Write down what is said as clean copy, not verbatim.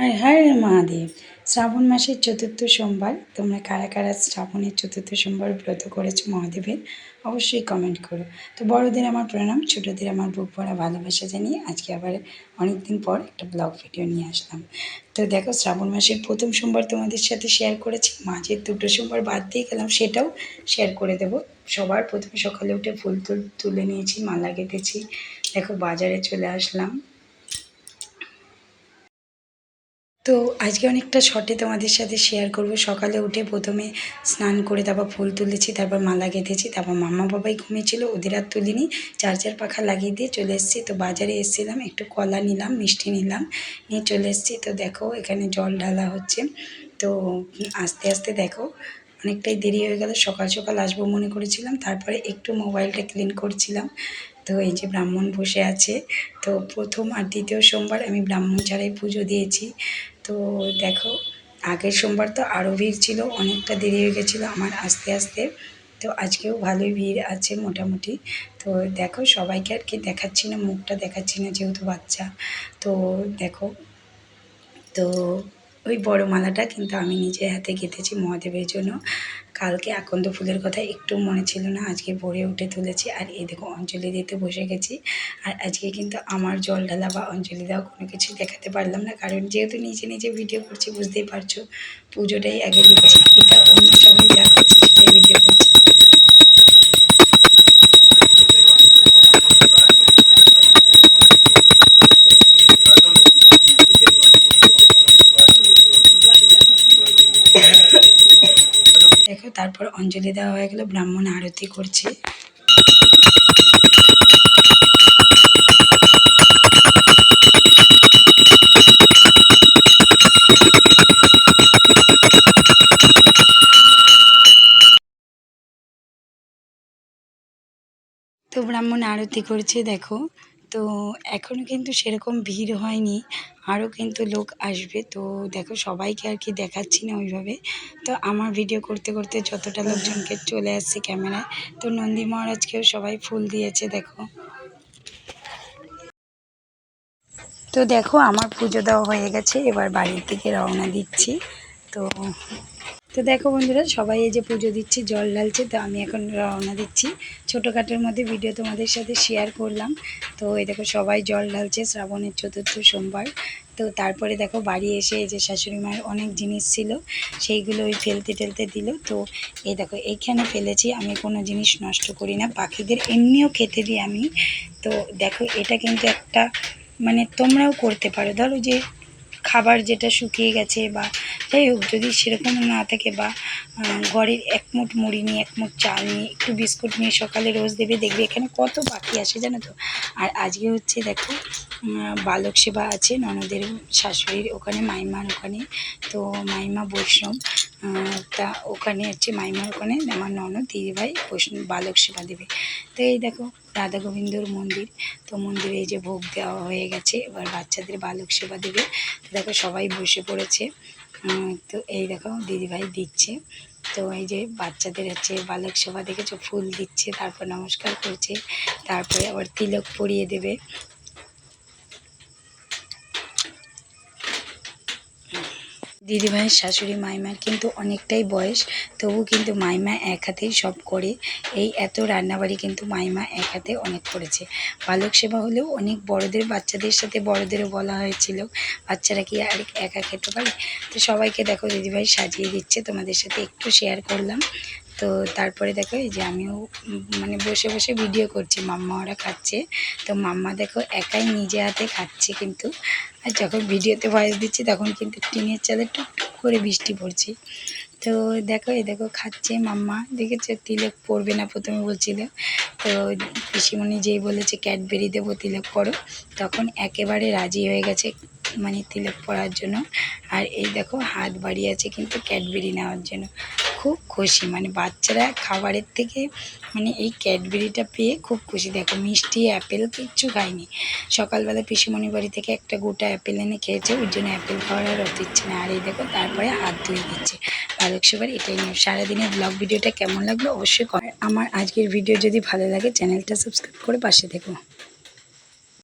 हर हर महादेव। শ্রাবণ মাসের চতুর্থ সোমবার তোমরা কারা কারা শ্রাবণের চতুর্থ সোমবার ব্রত করেছো মহাদেবের অবশ্যই কমেন্ট করো। তো বড়দের আমার প্রণাম, ছোটদের আমার বুক ভরা ভালোবাসা জানিয়ে আজকে আবার অনেকদিন পর একটা ব্লগ ভিডিও নিয়ে আসলাম। তো দেখো, শ্রাবণ মাসের প্রথম সোমবার তোমাদের সাথে শেয়ার করেছি, মাঝের দুটো সোমবার বাদ দিয়ে গেলাম, সেটাও শেয়ার করে দেবো। সবার প্রথমে সকালে উঠে ফুল তুলে নিয়েছি, মালা গেঁথেছি। দেখো বাজারে চলে আসলাম। তো আজকে অনেকটা শর্টে তোমাদের সাথে শেয়ার করব। সকালে উঠে প্রথমে স্নান করে তারপর ফুল তুলেছি, তারপর মালা গেঁথেছি, তারপর মাম্মা বাবাই ঘুমিয়েছিল, ওদের আর তুলিনি, চার্জার পাখা লাগিয়ে দিয়ে চলে এসেছি। তো বাজারে এসেছিলাম, একটু কলা নিলাম, মিষ্টি নিলাম, নিয়ে চলে এসেছি। তো দেখো এখানে জল ঢালা হচ্ছে। তো আস্তে আস্তে দেখো অনেকটাই দেরি হয়ে গেল। সকাল সকাল আসবো মনে করেছিলাম, তারপরে একটু মোবাইলটা ক্লিন করছিলাম। তো এই যে ব্রাহ্মণ বসে আছে। তো প্রথম আর দ্বিতীয় সোমবার আমি ব্রাহ্মণ ছাড়াই পুজো দিয়েছি। তো দেখো আগের সোমবার তো আরও ভিড় ছিল, অনেকটা দেরি হয়ে গেছিলো আমার আসতে আসতে। তো আজকেও ভালোই ভিড় আছে মোটামুটি। তো দেখো সবাইকে আর কি দেখাচ্ছি না, মুখটা দেখাচ্ছি না যেহেতু বাচ্চা। তো দেখো, তো ওই বড় মালাটা কিন্তু আমি নিজে হাতে গেঁথেছি মহাদেবের জন্য। কালকে আকন্দ ফুলের কথা একটু মনে ছিল না, আজকে ভোরে উঠে তুলেছি। আর এই দেখো অঞ্জলি দিতে বসে গেছি। আর আজকে কিন্তু আমার জল ঢালা বা অঞ্জলি দেওয়া কোনো কিছুই দেখাতে পারলাম না, কারণ যেহেতু নিজে নিজে ভিডিও করছি, বুঝতেই পারছো পুজোটাই আগে দিচ্ছি, এটা অন্য সবাই যা করছে সেটাই ভিডিও করছি। দেখো তারপর অঞ্জলি দেওয়া হয়ে গেল, ব্রাহ্মণ আরতি করছে। তো ব্রাহ্মণ আরতি করছে দেখো। তো এখনও কিন্তু সেরকম ভিড় হয়নি, আরও কিন্তু লোক আসবে। তো দেখো সবাইকে আর কি দেখাচ্ছি না ওইভাবে। তো আমার ভিডিও করতে করতে যতটা লোকজনকে চলে আসছে ক্যামেরায়। তো নন্দী মহারাজকেও সবাই ফুল দিয়েছে দেখো। তো দেখো আমার পুজো দেওয়া হয়ে গেছে, এবার বাড়ির দিকে রওনা দিচ্ছি। তো তো দেখো বন্ধুরা, সবাই এই যে পুজো দিচ্ছে, জল ঢালছে, তো আমি এখন রওনা দিচ্ছি। ছোটোখাটোর মধ্যে ভিডিও তোমাদের সাথে শেয়ার করলাম। তো এই দেখো সবাই জল ঢালছে শ্রাবণের চতুর্থ সোমবার। তো তারপরে দেখো বাড়ি এসে এই যে শাশুড়ি মায়ের অনেক জিনিস ছিল, সেইগুলো ওই ফেলতে টেলতে দিল। তো এই দেখো এইখানে ফেলেছি, আমি কোনো জিনিস নষ্ট করি না, পাখিদের এমনিও খেতে দিই আমি। তো দেখো এটা কিন্তু একটা মানে তোমরাও করতে পারো, ধরো যে খাবার যেটা শুকিয়ে গেছে বা যাই হোক, যদি সেরকম না থাকে বা ঘরের এক মুঠ মুড়ি নিয়ে, এক মুঠ চাল নিয়ে, একটু বিস্কুট নিয়ে সকালে রোজ দেবে, দেখবে এখানে কত পাখি আসে জানো তো। আর আজকে হচ্ছে দেখো বালক সেবা আছে ননদের শাশুড়ির ওখানে, মাইমার ওখানে। তো মাইমা বৈষ্ণব, তা ওখানে হচ্ছে মাইমার ওখানে আমার ননদ দিদিভাই বৈষ্ণব বালক সেবা দেবে। তো এই দেখো রাধা গোবিন্দর মন্দির, তো মন্দিরে এই যে ভোগ দেওয়া হয়ে গেছে, এবার বাচ্চাদের বালক সেবা দেবে। তো দেখো সবাই বসে পড়েছে। তো এই দেখো দিদিভাই দিচ্ছে। তো এই যে বাচ্চাদের হচ্ছে বালক সেবা দেখেছো, ফুল দিচ্ছে, তারপর নমস্কার করছে, তারপরে আবার তিলক পরিয়ে দেবে। দিদিভাইয়ের শাশুড়ি মাইমার কিন্তু অনেকটাই বয়স, তবু কিন্তু মাইমা এক হাতেই সব করে। এই এত রান্নাবাড়ি কিন্তু মাইমা এক হাতে অনেক করেছে। বালক সেবা হলেও অনেক বড়দের বাচ্চাদের সাথে বড়দেরও বলা হয়েছিল, বাচ্চারা কি আর একা খেতে পারে। তো সবাইকে দেখো দিদিভাই সাজিয়ে দিচ্ছে, তোমাদের সাথে একটু শেয়ার করলাম। তো তারপরে দেখো এই যে আমিও মানে বসে বসে ভিডিও করছি, মাম্মা ওরা খাচ্ছে। তো মাম্মা দেখো একাই নিজে হাতে খাচ্ছে কিন্তু। আর যখন ভিডিওতে ভয়েস দিচ্ছি তখন কিন্তু টিনের চালে টুকটুক করে বৃষ্টি পড়ছে। তো দেখো এই দেখো খাচ্ছে মাম্মা, দেখেছো তিলক পড়বে না প্রথমে বলছিল, তো পিসিমণি যেই বলেছে ক্যাডবেরি দেবো তিলক পড়ো, তখন একেবারে রাজি হয়ে গেছে মানে তিলক পড়ার জন্য। আর এই দেখো হাত বাড়িয়েছে কিন্তু ক্যাডবেরি নেওয়ার জন্য, খুব খুশি। মানে বাচ্চারা খাবারের থেকে মানে এই ক্যাডবেরিটা পেয়ে খুব খুশি। দেখো মিষ্টি অ্যাপেল কিচ্ছু খায়নি, সকালবেলা পিসিমণির বাড়ি থেকে একটা গোটা অ্যাপেল এনে খেয়েছে, ওই জন্য অ্যাপেল খাওয়ার আর অত ইচ্ছে না। আর এই দেখো তারপরে হাত ধুয়ে দিচ্ছে বালক সেবার। এটাই নিয়ে সারাদিনের ব্লগ ভিডিওটা কেমন লাগলো অবশ্যই আমার আজকের ভিডিও যদি ভালো লাগে চ্যানেলটা সাবস্ক্রাইব করে পাশে থেকো।